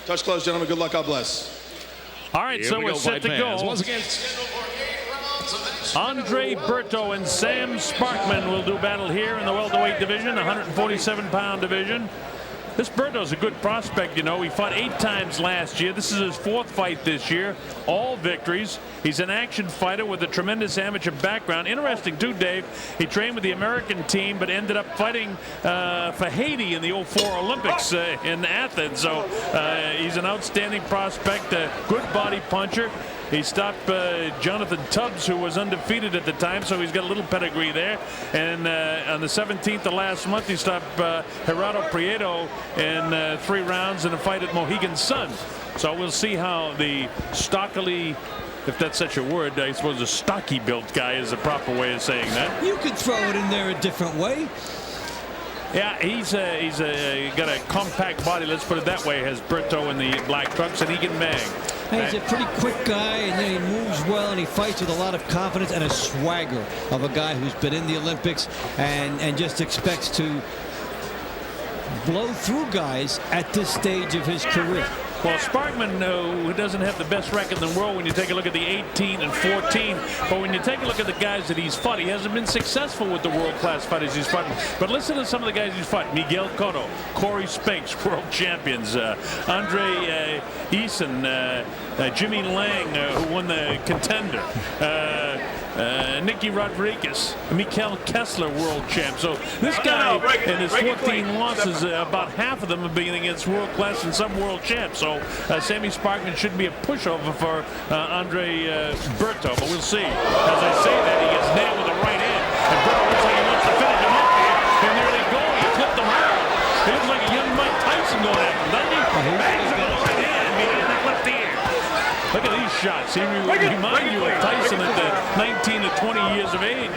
Touch close, gentlemen. Good luck. God bless. All right, so we're set to go. Once again, Andre Berto and Sam Sparkman will do battle here in the welterweight division, 147-pound division. This Berto's a good prospect, you know. He fought 8 times last year. This is his 4th fight this year, all victories. He's an action fighter with a tremendous amateur background. Interesting, too, Dave. He trained with the American team, but ended up fighting for Haiti in the '04 Olympics in Athens. So he's an outstanding prospect, a good body puncher. He stopped Jonathan Tubbs, who was undefeated at the time, so he's got a little pedigree there. And on the 17th of last month, he stopped Gerardo Prieto in 3 rounds in a fight at Mohegan Sun. So we'll see how the stockily, if that's such a word, I suppose a stocky built guy is the proper way of saying that. You could throw it in there a different way. Yeah, he's got a compact body, let's put it that way, has Berto in the black trunks, and he can bang. Hey, he's a pretty quick guy, and then he moves well, and he fights with a lot of confidence and a swagger of a guy who's been in the Olympics and just expects to blow through guys at this stage of his career. Well, Sparkman, who doesn't have the best record in the world when you take a look at the 18 and 14, but when you take a look at the guys that he's fought, he hasn't been successful with the world-class fighters he's fought. But listen to some of the guys he's fought. Miguel Cotto, Corey Spinks, world champions, Andre Eason, Jimmy Lang, who won the Contender, Nicky Rodriguez, Mikel Kessler, world champ. So this guy in his 14 losses, about half of them have been against world class and some world champs. So Sammy Sparkman should be a pushover for Andre Berto, but we'll see. As I say that, he gets nailed with the right hand, and Berto looks like he wants to finish him up here. And there they go. He flipped him hard. He looks like a young Mike Tyson going after him, doesn't he? Bangs him with the right hand behind that left ear. Look at these shots. He reminds you of Tyson at the 19 to 20 years of age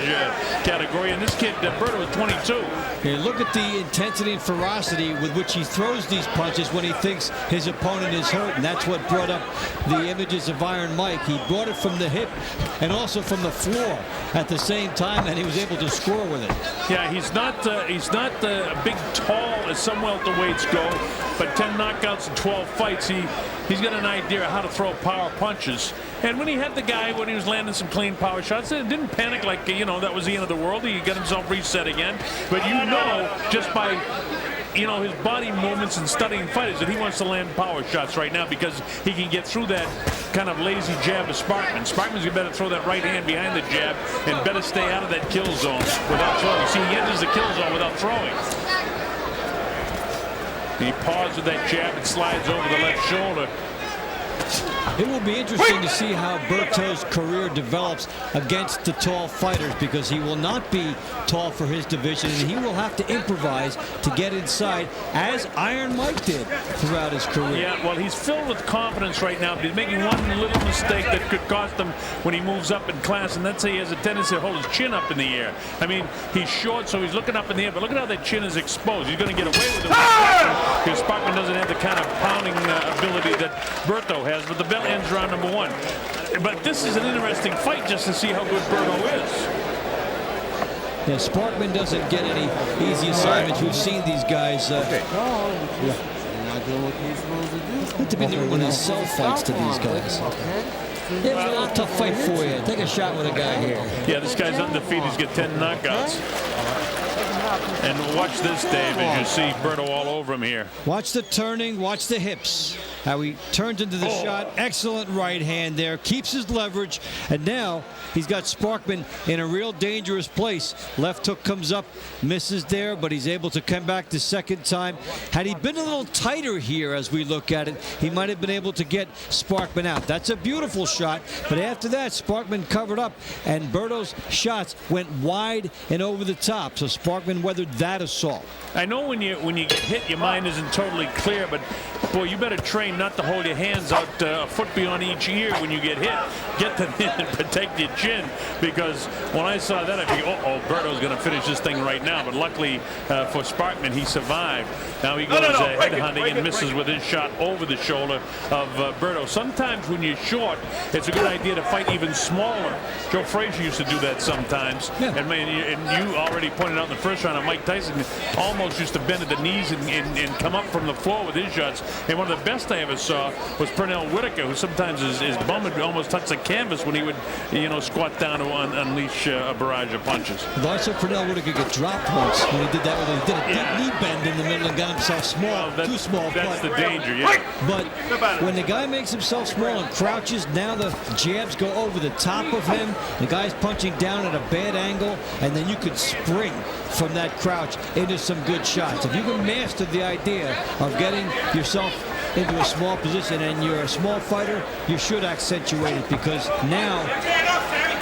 category, and this kid, Berto, is 22. Here, look at the intensity and ferocity with which he throws these punches when he thinks his opponent is hurt, and that's what brought up the images of Iron Mike. He brought it from the hip and also from the floor at the same time, and he was able to score with it. Yeah, he's not big, tall as some welterweights go, but 10 knockouts in 12 fights. He's got an idea of how to throw power punches. And when he had the guy, when he was landing some clean power shots, it didn't panic like, you know, that was the end of the world. He got himself reset again. But you know, just by, you know, his body movements and studying fighters, that he wants to land power shots right now because he can get through that kind of lazy jab of Sparkman. Sparkman's better throw that right hand behind the jab and better stay out of that kill zone without throwing. See, he enters the kill zone without throwing. He paused with that jab and slides over the left shoulder. It will be interesting to see how Berto's career develops against the tall fighters, because he will not be tall for his division, and he will have to improvise to get inside, as Iron Mike did throughout his career. Yeah, well, he's filled with confidence right now, but he's making one little mistake that could cost him when he moves up in class, and that's he has a tendency to hold his chin up in the air. I mean, he's short, so he's looking up in the air, but look at how that chin is exposed. He's going to get away with it because Sparkman doesn't have the kind of pounding ability that Berto has, but the bell ends round number 1. But this is an interesting fight just to see how good Berto is. Yeah, Sparkman doesn't get any easy assignments. We've seen these guys. Have to be doing one of these cell fights to these guys. Yeah, it's a little tough fight for you. Take a shot with a guy here. Yeah, this guy's undefeated. He's got 10 knockouts. And watch this, Dave, as you see Berto all over him here. Watch the turning, watch the hips. How he turns into the shot. Excellent right hand there. Keeps his leverage. And now he's got Sparkman in a real dangerous place. Left hook comes up, misses there, but he's able to come back the second time. Had he been a little tighter here as we look at it, he might have been able to get Sparkman out. That's a beautiful shot. But after that, Sparkman covered up, and Berto's shots went wide and over the top. So Sparkman weathered that assault. I know when you get hit, your mind isn't totally clear, but boy, you better train not to hold your hands out a foot beyond each ear when you get hit. Get them in and protect your chin. chin, because when I saw that, I figured, oh, Berto's going to finish this thing right now. But luckily for Sparkman, he survived. Now he goes head hunting and misses with his shot over the shoulder of Berto. Sometimes when you're short, it's a good idea to fight even smaller. Joe Frazier used to do that sometimes. Yeah. And you already pointed out in the first round that Mike Tyson almost used to bend at the knees and come up from the floor with his shots. And one of the best I ever saw was Pernell Whitaker, who sometimes his bum would almost touch the canvas when he would, squat down to unleash a barrage of punches. But also, Pernell Whitaker got dropped once when he did that. He did a deep knee bend in the middle and got himself small, too small. That's the danger, yeah. But when the guy makes himself small and crouches, now the jabs go over the top of him. The guy's punching down at a bad angle, and then you could spring from that crouch into some good shots. If you can master the idea of getting yourself into a small position and you're a small fighter, you should accentuate it, because now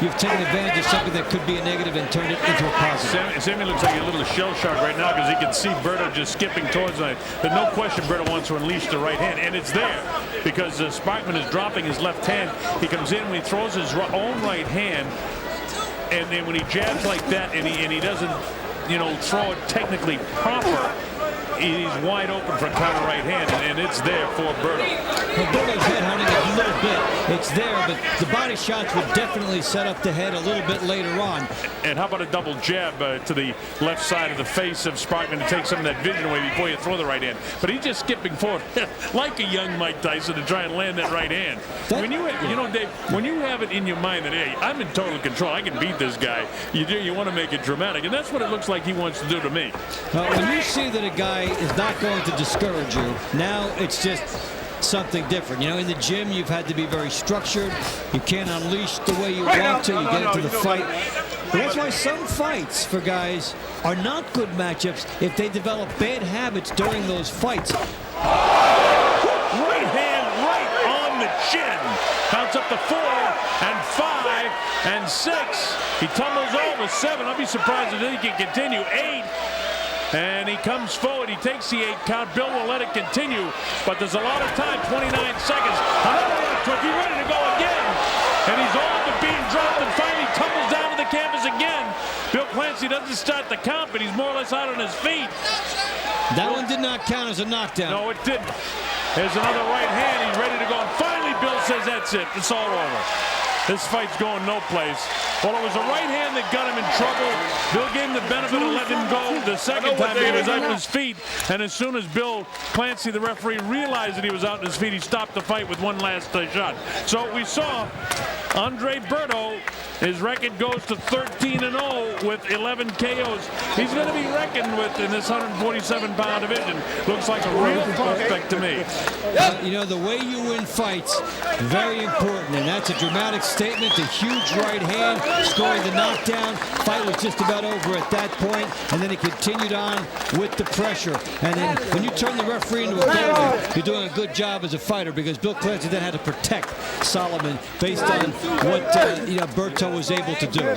you've taken advantage of something that could be a negative and turned it into a positive. Sammy looks like a little shell shock right now, because he can see Berto just skipping towards him. There's no question Berto wants to unleash the right hand, and it's there because Sparkman is dropping his left hand. He comes in when he throws his own right hand, and then when he jabs like that and he doesn't, throw it technically proper, he's wide open for counter right hand, and it's there for Berto. Well, Berto's head hunting a little bit. It's there, but the body shots would definitely set up the head a little bit later on. And how about a double jab to the left side of the face of Sparkman to take some of that vision away before you throw the right hand? But he's just skipping forward like a young Mike Tyson to try and land that right hand. When Dave, when you have it in your mind that, hey, I'm in total control, I can beat this guy, you want to make it dramatic, and that's what it looks like he wants to do to me. When you see that a guy is not going to discourage you, now it's just something different. In the gym, you've had to be very structured. You can't unleash the way you want to. You get into the fight. But that's why some fights for guys are not good matchups if they develop bad habits during those fights. Right hand right on the chin. Counts up to 4 and 5 and 6. He tumbles over 7. I'll be surprised if he can continue. 8. And he comes forward. He takes the 8 count. Bill will let it continue, but there's a lot of time. 29 seconds. Another left hook. He's ready to go again. And he's all but being dropped and finally tumbles down to the canvas again. Bill Clancy doesn't start the count, but he's more or less out on his feet. That one did not count as a knockdown. No, it didn't. There's another right hand. He's ready to go. And finally, Bill says, that's it. It's all over. This fight's going no place. Well, it was a right hand that got him in trouble. Bill gave him the benefit and let him go. The second time he was out on his feet, and as soon as Bill Clancy, the referee, realized that he was out on his feet, he stopped the fight with one last shot. So we saw Andre Berto. His record goes to 13-0 with 11 KOs. He's going to be reckoned with in this 147-pound division. Looks like a real prospect to me. The way you win fights, very important, and that's a dramatic statement. The huge right hand, scoring the knockdown. Fight was just about over at that point, and then he continued on with the pressure. And then when you turn the referee into a bully, you're doing a good job as a fighter, because Bill Clancy then had to protect Solomon based on what Berto was able to do.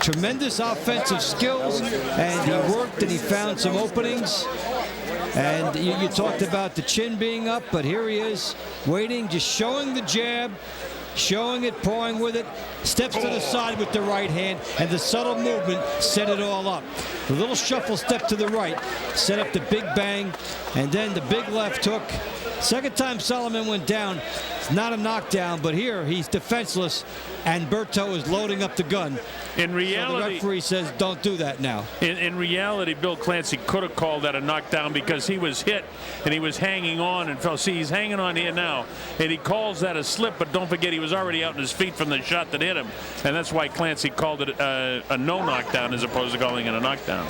Tremendous offensive skills, and he worked and he found some openings. And you talked about the chin being up, but here he is waiting, just showing the jab, showing it, pawing with it, steps to the side with the right hand, and the subtle movement set it all up. The little shuffle step to the right set up the big bang, and then the big left hook. Second time Solomon went down, it's not a knockdown, but here he's defenseless, and Berto is loading up the gun. In reality, so the referee says, don't do that now. In reality, Bill Clancy could have called that a knockdown, because he was hit and he was hanging on and fell. See, he's hanging on here now, and he calls that a slip, but don't forget he was already out on his feet from the shot that hit him, and that's why Clancy called it a no knockdown as opposed to calling it a knockdown.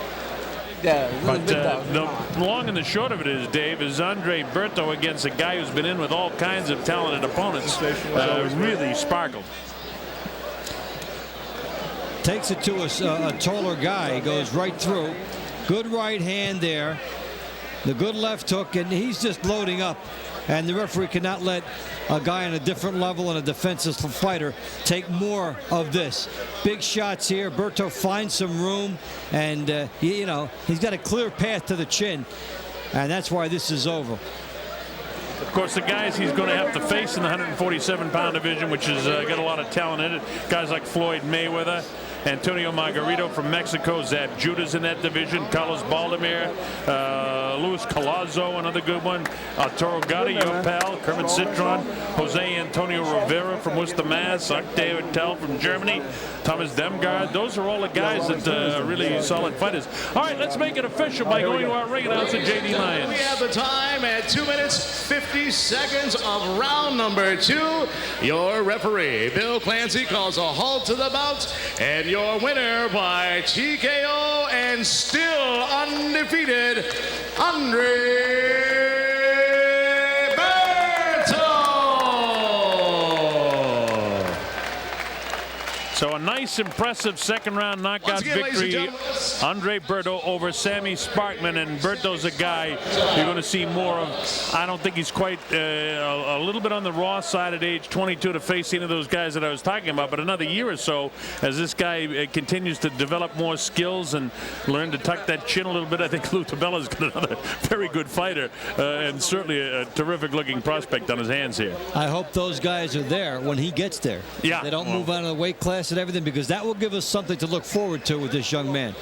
But the long and the short of it is, Dave, is Andre Berto against a guy who's been in with all kinds of talented opponents really sparkled. Takes it to a taller guy. He goes right through. Good right hand there. The good left hook, and he's just loading up. And the referee cannot let a guy on a different level and a defensive fighter take more of this. Big shots here. Berto finds some room, and he's got a clear path to the chin, and that's why this is over. Of course, the guys he's going to have to face in the 147-pound division, which has got a lot of talent in it, guys like Floyd Mayweather, Antonio Margarito from Mexico, Zab Judas in that division, Carlos Baldomir, Luis Collazo, another good one, Arturo Gatti, your pal, Kermit Citron, Jose Antonio Rivera from Worcester, Mass, Octavio Tell from Germany, Thomas Demgard. Those are all the guys that are really solid fighters. All right, let's make it official by going to our ring announcer, J.D. Lyons. We have the time at 2 minutes, 50 seconds of round number 2. Your referee, Bill Clancy, calls a halt to the bout, and your winner by TKO and still undefeated, Andre Berto. So a nice, impressive second-round knockout victory. Andre Berto over Sammy Sparkman, and Berto's a guy you're going to see more of. I don't think he's quite a little bit on the raw side at age 22 to face any of those guys that I was talking about, but another year or so as this guy continues to develop more skills and learn to tuck that chin a little bit. I think World DiBella's got another very good fighter and certainly a terrific-looking prospect on his hands here. I hope those guys are there when he gets there. Yeah. They don't move out of the weight class and everything, because that will give us something to look forward to with this young man.